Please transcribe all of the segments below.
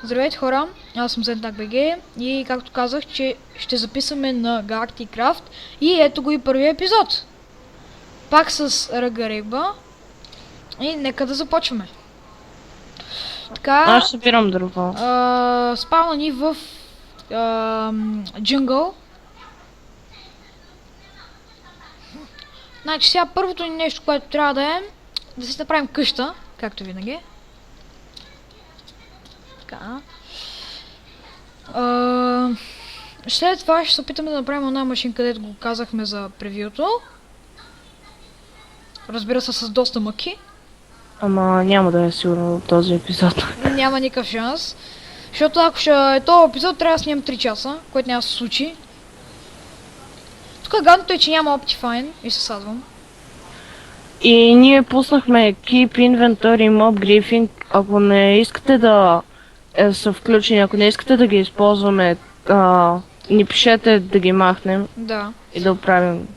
Здравейте хора, аз съм ZNTAG.BG и както казах, че ще записваме на Galactic Craft и ето го и първият епизод. Пак с Ръгареба и нека да започваме. Така, Аз събирам дърво. спавна ни в джунгъл. Значи сега първото ни нещо, което трябва да си направим къща, както винаги. Така. След това ще се опитаме да направим една машина, където го казахме за превюто. Разбира се, с доста мъки. Ама няма да е сигурно в този епизод. Няма никакъв шанс. Защото ако ще е този епизод, трябва да снимам 3 часа, което няма да се случи. Тук гадното е, че няма Optifine и се садвам. И ние пуснахме Keep Inventory Mob Griefing. Ако не искате да са включени, ако не искате да ги използваме, ни пишете да ги махнем Да. и да оправим.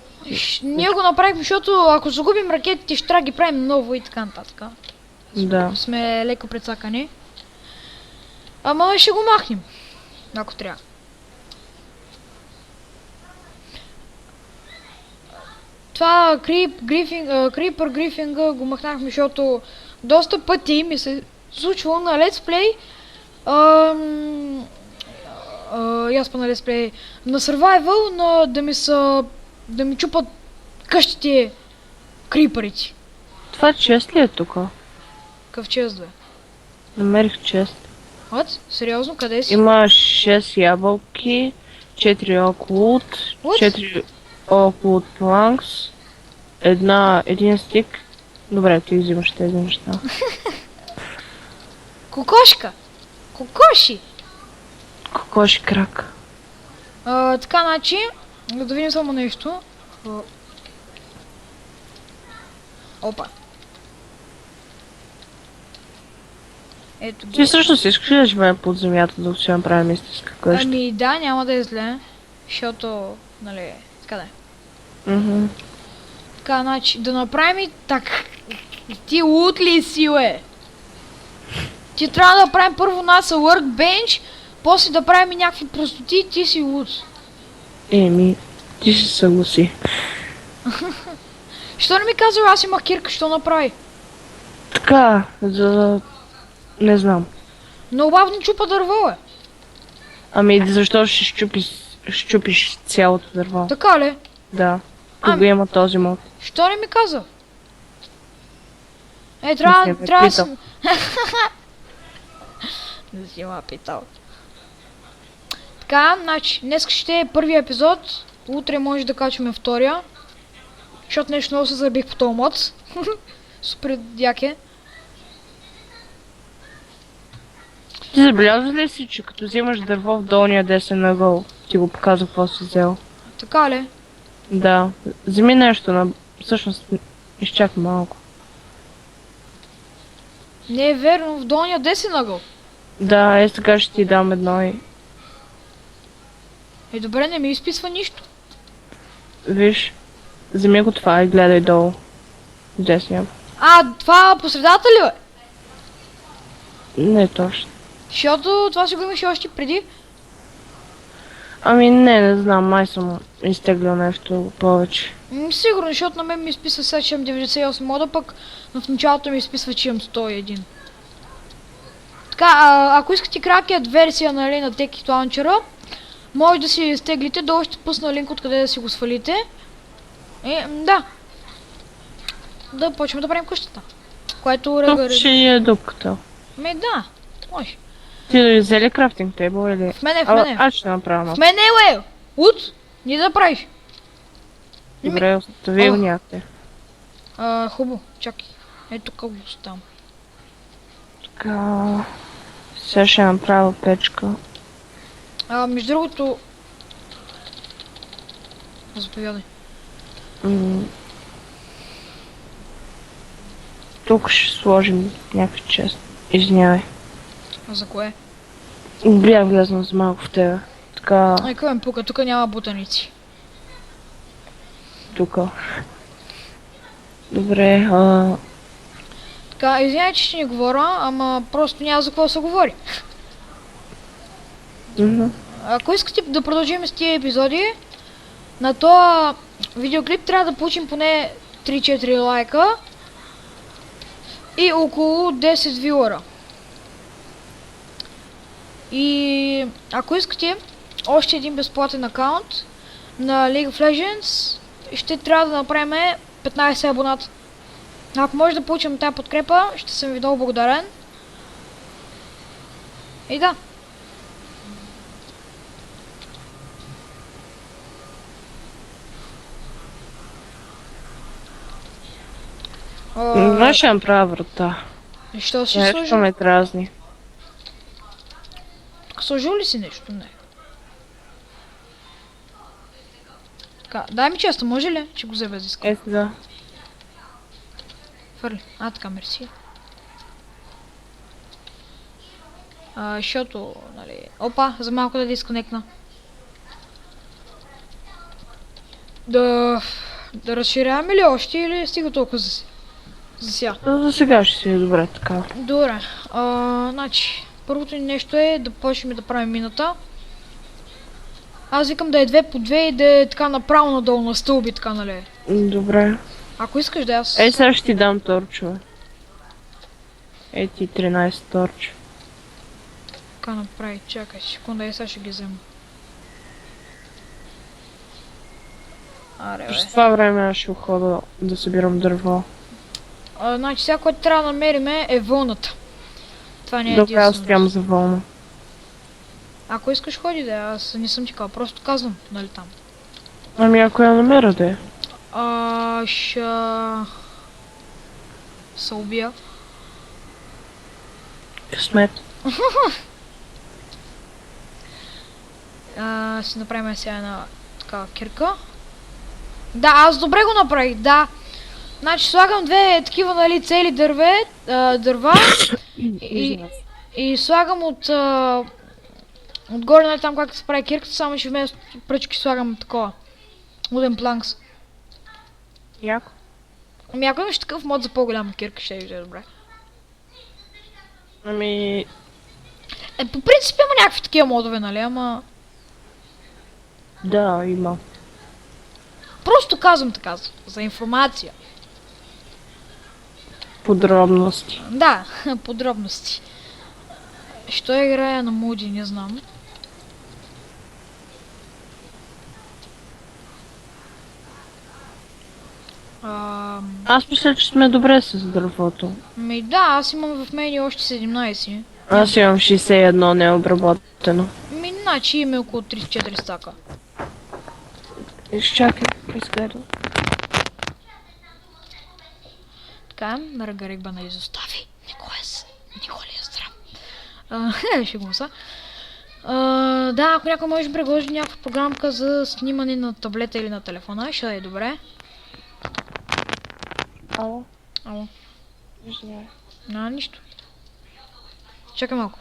Ние го направихме, защото ако загубим ракетите, ще трябва да ги правим ново и така нататък. Да. Сме леко прецакани. Ама ще го махнем, ако трябва. Това Creeper Griefing го махнахме, защото доста пъти ми се случвало на летсплей и аз на летсплей на Survival да ми чупат къщите крипърите. Това чест ли е тук? Какъв чест бе? Намерих чест. What? Сериозно? Къде си? Има 6 ябълки, 4 оклуд, What? 4 оклуд планкс, един стик. Добре, ти взимаш тези неща. Кокошка! Кокоши! Кокоши крак. Така, значи, да видим само нещо. Опа. Ето Ти ги. всъщност искаш ли да живеем под земята, докато си направим истинска къща? Ами да, няма да е зле. Защото, нали, така да е. Така, значи, да направим и так. Ти лут ли си, бе? Ти трябва да направим първо наса workbench, после да правим и някакви простоти, ти си лут. Еми, ти се съгласи. Що не ми казва, аз имах кирка, що направи? Така, не знам. Много бавно чупа дърво, бе. Ами, защо ще щупиш цялото дърво? Така ли? Да. Ами- Кога има този мод? Що не ми каза? Не Трябва си ме да питал. съм... Не си ма питал. Така, значи, днес ще е първия епизод. Утре може да качваме втория. Защото нещо много се забих по този мод. Супер яке. Ти забелязва ли си, че като взимаш дърво в долния десен ъгъл, ти го показва какво си взел? Така ли? Да. Вземи нещо на... Всъщност, изчакай малко. Не е верно, в долния десен ъгъл. Да, е така ще ти дам едно и... Добре, не ми изписва нищо. Виж, вземи го това и гледай долу. Десния. Това по средата ли бе? Не точно. Защото това си го имаше още преди. Ами не знам, май съм изтеглил нещо повече. Сигурно, защото на мен ми изписва сега, че имам 98 мода, пък в началото ми изписва, че имам 101. Така, ако искате кракият версия, нали, на Techit Launcher, може да си изтеглите, долу ще пусна линк откъде да си го свалите. Да. Да почваме да правим къщата. Което Тук ще е дупката. Да, може. Ти да взели крафтинг тейбъл или... В мене. Аз ще направя В малко. мене, бе! Ут! Не да правиш. Добре, остави го някъде. Хубаво, чакай. Ето тук го оставам. Така... Сега ще направя печка. Между другото... Заповядай. Тук ще сложим някакви чест. Извинявай. За кое? Бях влезнал за малко в тебе. Така, Какво ме пука? Тук няма бутаници. тук. Добре, Така, извинявай, че ще не говоря, ама просто няма за какво да се говори. Ако искате да продължим с тия епизоди, на този видеоклип трябва да получим поне 3-4 лайка и около 10 вилъра. И ако искате още един безплатен акаунт на League of Legends, ще трябва да направим 15 абоната. Ако може да получим тази подкрепа, ще съм ви много благодарен. И да. Знаеш, ще направя врата. Що си Нещо сложил? ме дразни. Сложил ли си нещо? Не. Така, дай ми често, може ли? Че го взе без иска. Ето да. Фърли. Така, мерси. Защото, нали... Опа, за малко да дисконектна. Да разширяваме ли още или стига толкова за сега? За сега ще си е добре така. Добре. Значи, първото ни нещо е да почнем да правим мината. Аз викам да е 2 по 2 и да е така направо надолу на стълби, така, нали? Добре. Ако искаш да аз... Сега ще ти дам торчове. Ти 13 торча. Така направи, чакай, секунда, сега ще ги взема. Аре, През бе. това време аз ще хода да събирам дърво. Значи сега, което трябва да намерим е вълната. Това не е Добре, аз единствено. стоям за вълна. Ако искаш ходи да, аз не съм ти казал, просто казвам, нали там. Ами ако я намеря да е. Ша... Се убия. Късмет. Си направим сега една такава кирка. Да, аз добре го направих, да. Значи слагам две такива, нали, цели дърва и слагам отгоре, нали, там как се прави кирката, само че вместо пръчки слагам такова. Уден планкс. Яко. Ами ако имаш такъв мод за по-голяма кирка, ще е добре. Ами... По принцип има някакви такива модове, нали, ама... Да, има. Просто казвам така, за информация. Подробности. Да, подробности. Що играя на моди, не знам. Аз мисля, че сме добре с дървото. Ми да, аз имам в мене още 17. Аз имам 61 необработено. Ми, значи има около 34 стака. Изчакай, изгледам. Така, Маргаригба не изостави. Никой е здрав. Ще го са. Да, ако някой може да предложи някаква програмка за снимане на таблета или на телефона, ще е добре. Ало? Ало. Извинявай. Нищо. Чакай малко.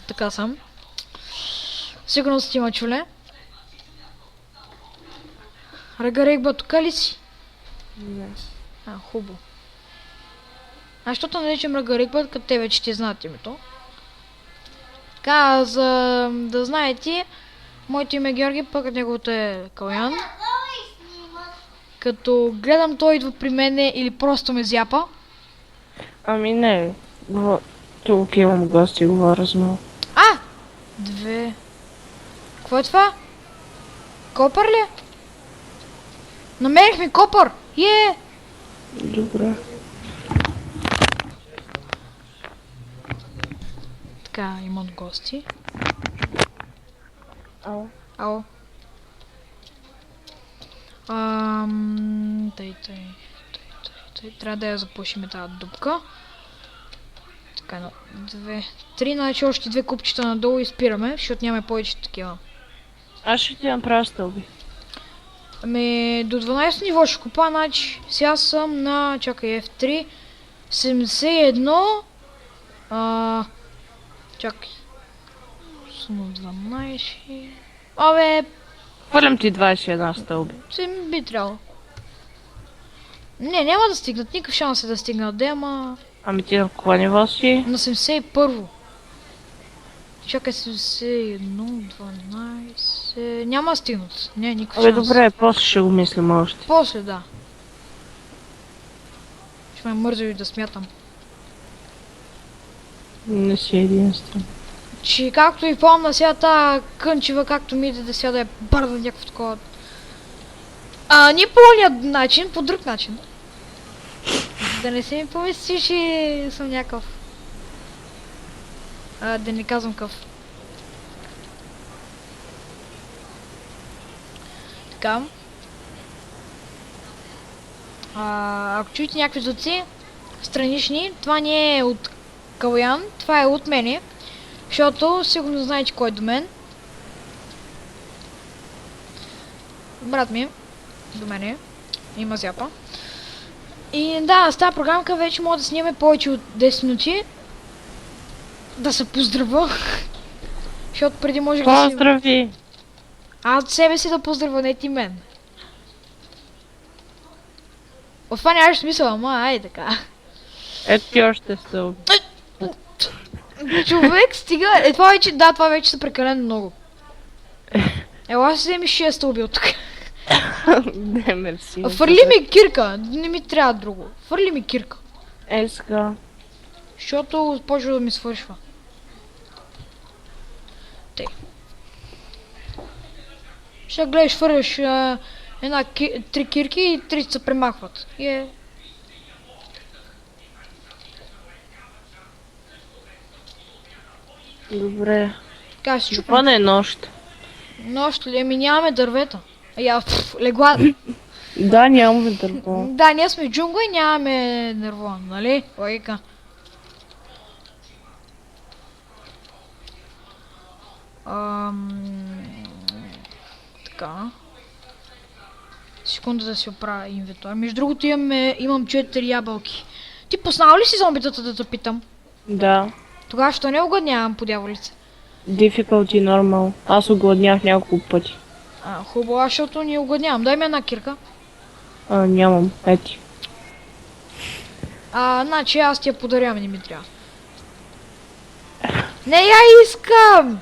Така съм. Сигурно сте има чуле. Рагарегба, тук ли си? Не. Хубаво. Защото наричам Рагарегба, като те вече ти знаят името. Така, за да знаете, моето име е Георги, пък неговото е Калян. Като гледам той идва при мене или просто ме зяпа. Ами не. Тук имам гости, говоря с много. Две. Какво е това? Копър ли? Намерихме копър! Добре. Така, имам гости. Ало? Ало. Тъй. Трябва да я запушим тази дупка. Така, 1, 2, 3, значи още 2 купчета надолу и спираме, защото нямаме повече такива. Аз ще ти направя стълби. Ами, до 12 ниво ще купа, значи сега съм на, чакай, F3, 71, чакай, съм на 12, Хвърлям ти 21 стълби. би трябвало. Не, няма да стигнат, никакъв шанс е да стигнат, да, ама Ами ти на кога ниво си? на 71-во. Чакай 71, 12... Няма да стигнат, не, никакъв Абе шанс. добре, после ще го мислим още. После, да. Ще ме мързо да смятам. Не си единствен. Че както и помня сега тази кънчева, както ми иде да сега да е бърза някакво такова. Не по ония начин, по друг начин. Да не се ми помисли, че съм някакъв. Да не казвам къв. Така. Ако чуете някакви звуци странични, това не е от Калян, това е от мене. Защото сигурно знаете кой е до мен. Брат ми до мене има зяпа. И да, с тази програмка вече мога да снимаме повече от 10 минути. Да се поздравя. Защото преди можех да си... Поздрави! Аз от себе си да поздравя, не ти мен. От това нямаш смисъл, ама ай така. Ето ти още стълб. Човек стига... това вече, да, това вече са прекалено много. Ела си вземи 6 стълби от тук. Не, мерси. Фърли ми кирка, не ми трябва друго. Фърли ми кирка. Сега. Защото почва да ми свършва. Тъй. Ще гледаш, фърляш три кирки и 3 се премахват. И е... Добре. Така се чупим. Това не е нощ. Нощ ли? Ами нямаме дървета. Легла. Да, нямаме дърво. Да, ние сме в джунгла и нямаме дърво, нали? Логика. Така. Секунда да си оправя инвентар. Между другото имам 4 ябълки. Ти познал ли си зомбитата да те питам? Да. Тогава що не огладнявам по дяволица? Difficulty normal. Аз огладнях няколко пъти. Хубаво, защото ни огладнявам. Дай ми една кирка. Нямам. Ети. Значи аз ти я подарявам, не ми трябва. Не я искам!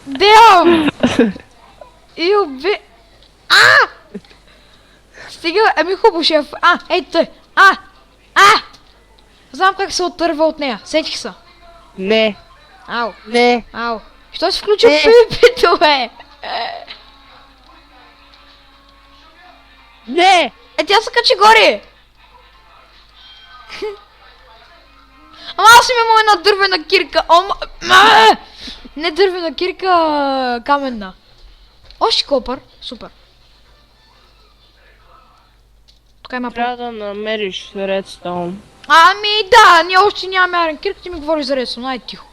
Бям! И уби... Стига, ами хубаво шеф. Ей тъй. Знам как се отърва от нея. Сетих се. Не. Ау. Не. Ау. Що се включи пипито, бе? Не. Тя се качи горе. Ама аз имам една дървена кирка. Не дървена кирка, каменна. Още копър. Супер. Тук има Трябва да намериш редстоун. Ами да, ние още нямаме арен кирка, ти ми говориш за редстоун, най-тихо.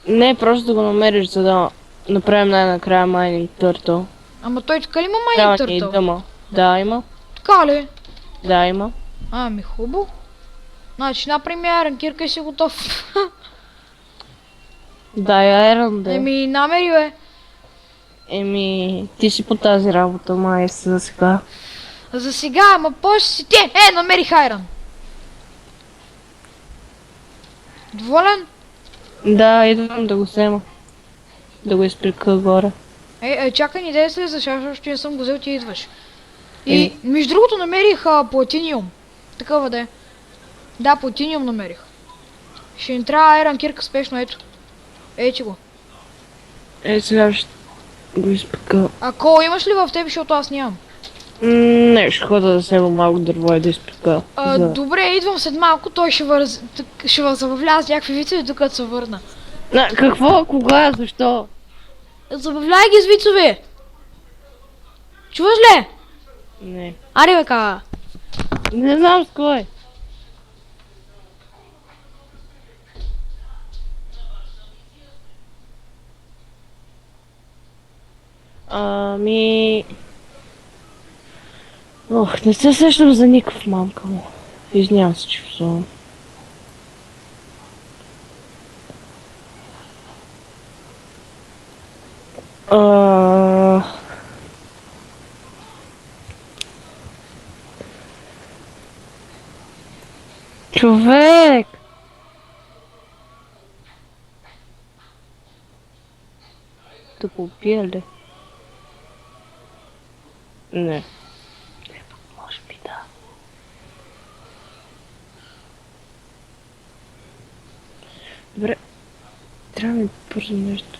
Не, просто да го намериш, за да направим най-накрая майнинг търтъл. Ама той така ли има Трябва майнинг ни и търтъл? дъма. Да, има. Така ли? Да, има. Ами хубаво. Значи например арен кирка и си готов. Да, я еран да. Еми намери бе. Ти си по тази работа, май за сега. За сега, ама после си ти. Намерих айран. Доволен? Да, идвам да го взема. Да го изпрека горе. Чакай, не да слезаш, аз още не съм го взел, ти идваш. И между другото намерих платиниум. Такава да е. Да, платиниум намерих. Ще ни трябва айран кирка спешно, ето. Ейчи го. Сега ще го изпрека. Ако имаш ли в теб, защото аз нямам? Не, ще хода да взема малко дърво и да изпрека. Добре, идвам след малко, той ще забавлява с някакви вицове, докато се върна. Какво? Кога? Защо? Забавляй ги с вицове! Чуваш ли? Не. Аре бе ка. Не знам с кой. Ох, не се сещам за никакъв, мамка му. Извинявам се, че псувам. Човек! Да го убия ли? Не. Може би да. Добре. Трябва ми бързо нещо.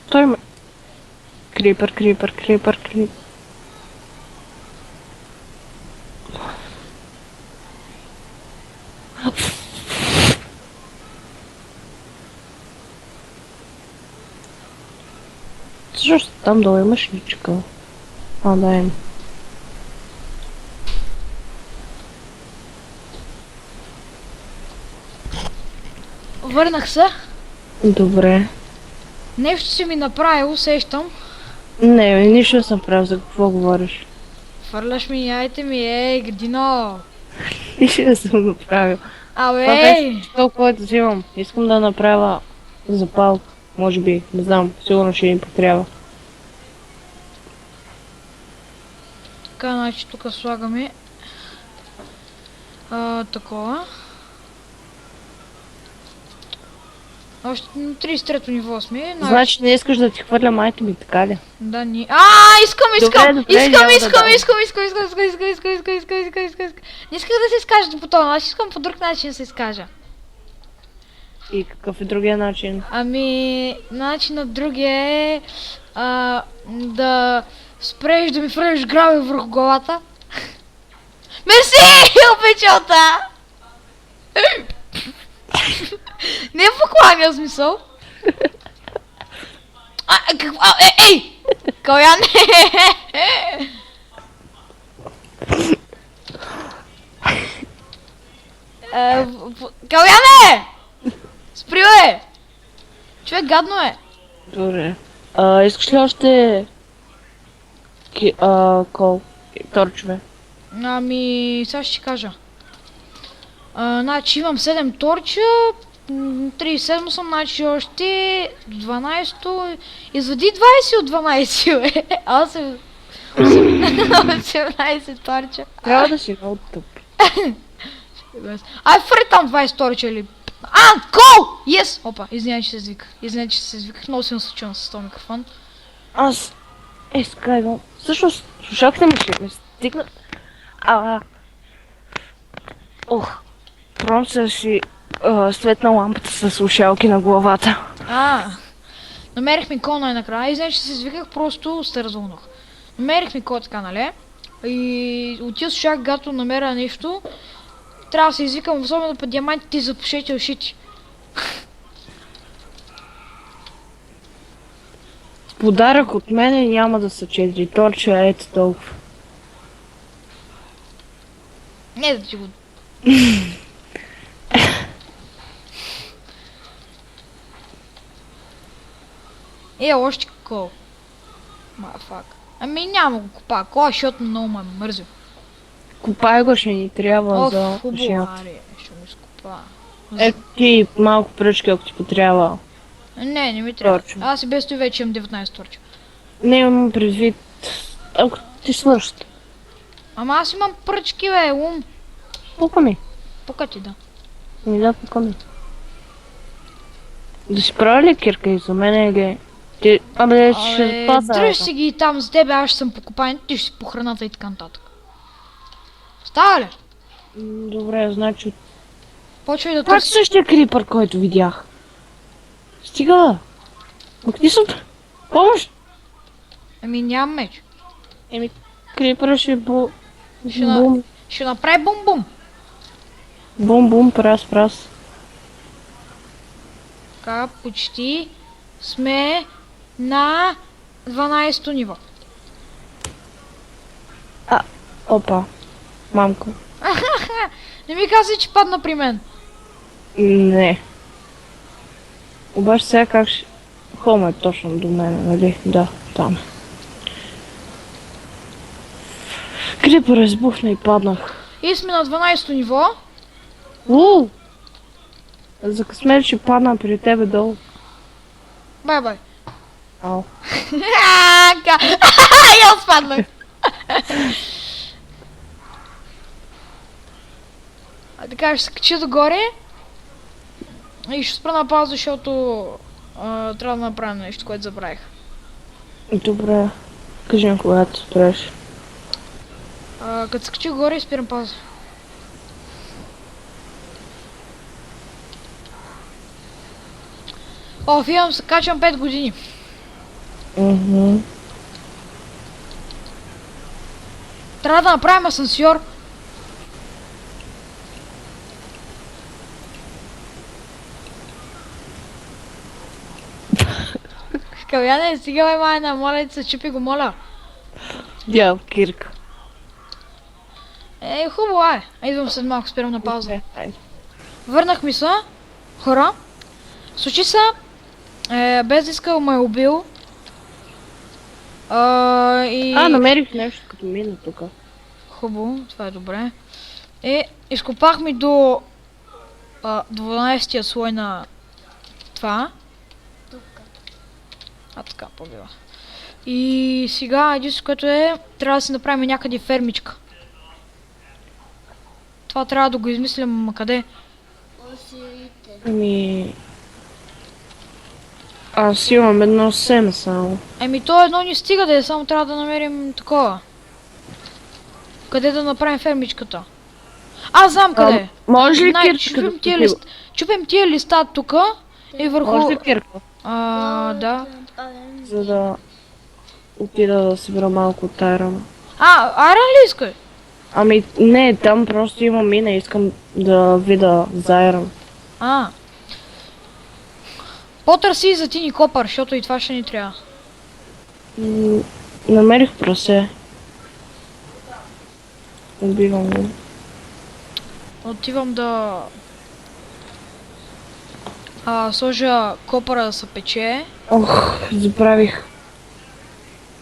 Той ме... Крипър, крипър, крипър, крипър. Защо там долу имаш личка? А, да има. Върнах се. Добре. Нещо си ми направил, усещам. Не, нищо не съм правил, за какво говориш? Фърляш ми яйте ми, гадино. Нищо не съм направил. Това Абе, беше то, което взимам. Искам да направя запал. Може би, не знам, сигурно ще им потрябва. така, значи тук слагаме такова. Още на 33-то ниво сме. Значи не искаш да ти хвърля майто ми, така ли? Да, ни. Искам! Добре, Не исках да се изкажа по този начин, искам по друг начин да се изкажа. И какъв е другия начин? Ами, начинът другия е да спреш да ми фърляш граби върху главата. Мерси, обичалта! Не е покланя смисъл. Какво? Ей! Каляне! Каляне! Спри, бе! Човек, гадно е. Добре. Искаш ли още... торчове? Ами, сега ще ти кажа. Значи имам 7 торча, 37 съм, значи още 12-то, извади 20 от 12, бе. 18 торча. Трябва да си много тъп. Ай, фърли там 20 торча или... Кол! Yes! Опа, извиня, че се извиках. Извиня, че се извиках. Много силно случвам с този микрофон. Аз... Скайвам. Всъщност, слушалките ми ще ме стигнат. Пром се си светна лампата с слушалки на главата. Намерих ми кол най-накрая. Извиня, че се извиках, просто се развълнах. Намерих ми кол така, нали? И отива слушах, когато намеря нещо. Трябва да се извикам, особено по диамантите и запушете ушите. Подарък от мене няма да са 4 торча, ето толкова. Не да ти го... още кол. Мафак. Ами няма го купа кола, защото много ме мързи. Купай го, ще ни трябва за машината. Ще ми скупа. Ти малко пръчки, ако ти потрябва. Не ми трябва. Торчо. Аз и без това вече имам 19 торча. Не имам предвид, ако ти свършат. Ама аз имам пръчки, бе, Пука ми. Пука ти, да. Да, пука ми. Да си правя ли кирка и за мен или... Ти... ще спаса. Дръж си ги там с тебе, аз ще съм покупан, ти ще си по храната и така нататък. Става ли? Добре, значи... Почвай да Пак търси. същия крипър, който видях. Стига! Къде съм? Помощ! Ами нямам меч. Крипъра ще бум. Ще направи бум-бум. Бум-бум, прас. Така, почти сме на 12-то ниво. Опа. Мамко. Не ми казвай, че падна при мен. Не. Обаче сега как ще... Хома е точно до мен, нали? Да, там. Крипър избухна и паднах. И сме на 12-то ниво. За късмет ще падна при тебе долу. Бай-бай. Ау. И аз паднах. Така, ще се кача догоре. И ще спра на пауза, защото трябва да направя нещо, което забравих. Добре. Кажи ми когато спреш. Като се качи горе, спирам пауза. О, филм се качвам 5 години. Трябва да направим асансьор. Каляне, стига бе майна, моля ти се, чупи го, моля. Дял, Кирка. Хубаво, идвам след малко, спирам на пауза. Айде. Върнах ми се, хора. Случи се, без да искал ме е убил. Намерих нещо като мина тук. Хубаво, това е добре. Изкопах ми до 12-тия слой на това. Така побива. И сега единството, което трябва да си направим някъде фермичка. Това трябва да го измислям къде. Аз имам едно семе само. То едно ни стига да само трябва да намерим такова. Къде да направим фермичката. Аз знам къде. Може ли кирка да чупим тия листа тука и върху... Може ли кирка? Да. За да отида да събера малко от айрона. Айрон ли искай? Не, там просто има мина, искам да видя за айрон. Потърси за тини копър, защото и това ще ни трябва. Намерих прасе. Убивам го. Отивам да сложа копъра да се пече. Забравих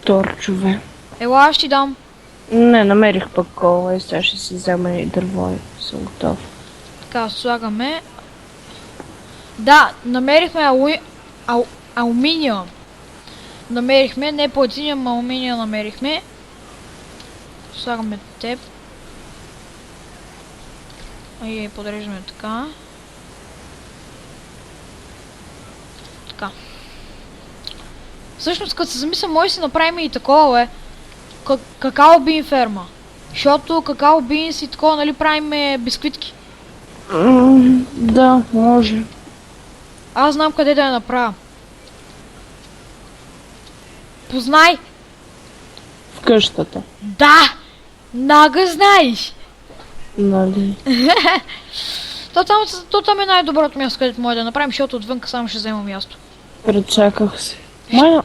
торчове. Ела, аз ти дам. Не, намерих пък кола и сега ще си взема и дърво и съм готов. Така, слагаме. Да, намерихме алуминиум. Намерихме, не платиниум, алуминиум намерихме. Слагаме теб. И подреждаме така. Така. Всъщност, като се замисля, може да си направим и такова, какао бин ферма. Защото какао бинс и такова, нали, правим бисквитки. Да, може. Аз знам къде да я направя. Познай! В къщата. Да! Нага знаеш! Нали? То там е най-доброто място, където може да направим, защото отвънка само ще взема място. Прецаках се. Майна!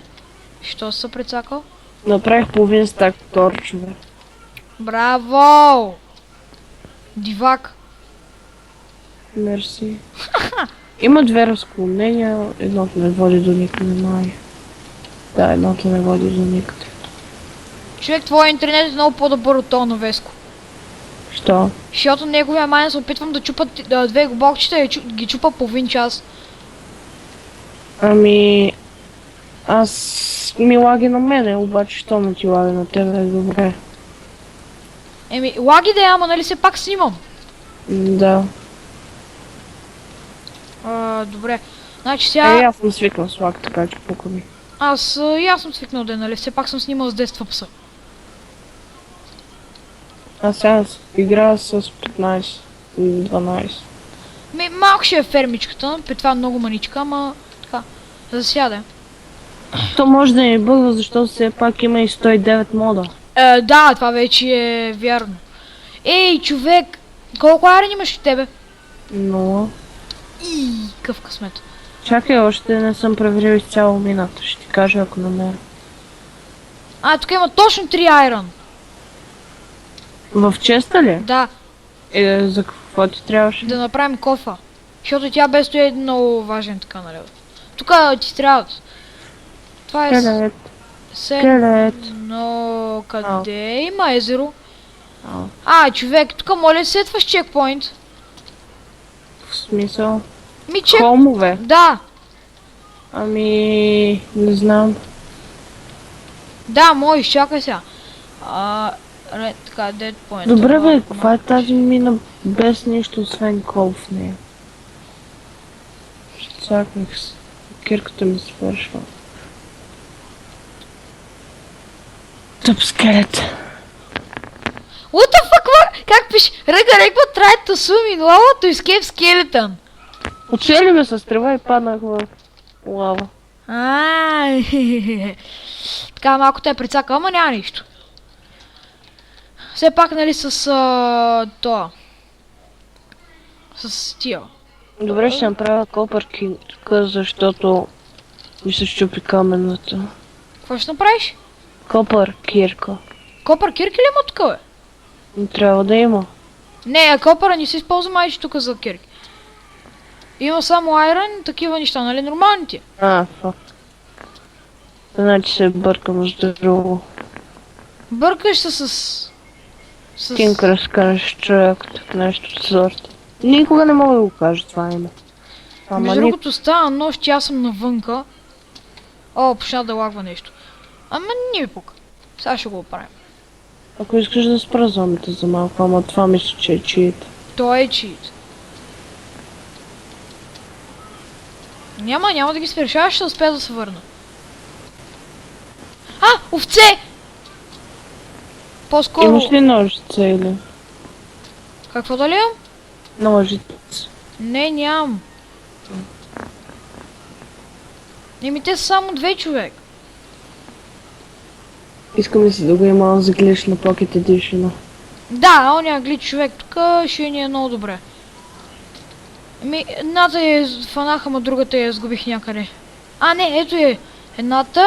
Що се прецакал? Направих половин стак торчове. Браво! Дивак! Мерси. Има две разклонения, едното не води до никъде, май. Да, едното не води до никъде. Човек, твой интернет е много по-добър от това на Веско. Що? Защото неговия майна се опитвам да чупа две блокчета и ги чупа половин час. Аз ми лаги на мене, обаче що не ти лаги на тебе, е добре. Лаги да е, ама нали се пак снимам? Да. Добре. Значи сега... Аз съм свикнал с лаг, така че пука ми. Аз съм свикнал да, нали, все пак съм снимал с 10 пса. Аз сега играя с 15 и 12. Малко ще е фермичката, при това много маничка, ама така, засяде. То може да ни бъгва, защото все пак има и 109 мода. Да, това вече е вярно. Ей, човек, колко айрон имаш от тебе? 0. Къв късмет. Чакай, още не съм проверил изцяло мината, ще ти кажа ако намеря. Тук има точно 3 айрон. В честа ли? Да. За какво ти трябваше? Да направим кофа. Защото тя без това е много важен така, нали? Тук ти трябват. Това е... Скелет. Но къде има езеро? Човек, тук моля сетваш чекпоинт. В смисъл? Чек... Холмове? Да. Не знам. Да, можеш, чакай сега. Така, dead point. Добре бе, каква е тази мина без нищо освен кол в нея? Чаках с кирката ми свършва. Тъп скелет. What the fuck, как пише? Регба tried to swim in lava to escape skeleton. Отчели ме с трева и паднах в лава. Така малко те прицака, ама няма нищо. Все пак, нали, с това. С тия. Добре, ще направя копър кирка, защото ми се щупи камената. Какво ще направиш? Копър кирка. Копър кирки ли има тук, бе? Не трябва да има. Не, копъра не се използва майче тук за кирки. Има само айрон, такива неща, нали, нормалните. Фак. Значи се бъркам с друго. Бъркаш се с... Кинг Construct, нещо от сорта. Никога не мога да го кажа това име. Между другото става нощ, аз съм навънка. О, почна да лагва нещо. Ама не ми пука. Сега ще го оправим. Ако искаш да спра зомбите за малко, ама това мисля, че е чиит. Той е чит. Няма да ги спираш, аз ще успея да се върна. Овце! По-скоро... Имаш ли ножица или? Какво да ли имам? Ножица. Не, нямам. Те са само 2 човек. Искам да си да го има за гледаш на Pocket Edition. Да, оня глид човек тук ще ни е много добре. Едната я фанах, ама другата я сгубих някъде. Не, ето е едната.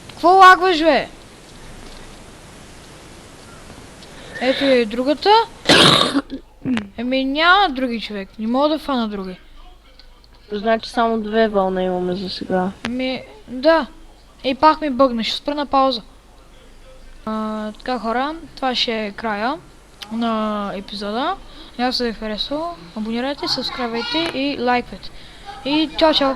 Какво лагваш, бе? Ето е другата. Няма други човек. Не мога да фана други. Значи само 2 вълна имаме за сега. Да. Пак ми бъгна. Ще спра на пауза. Така, хора, това ще е края на епизода. Ако се е харесало, абонирайте, сабскрайбвайте и лайквайте. И чао, чао!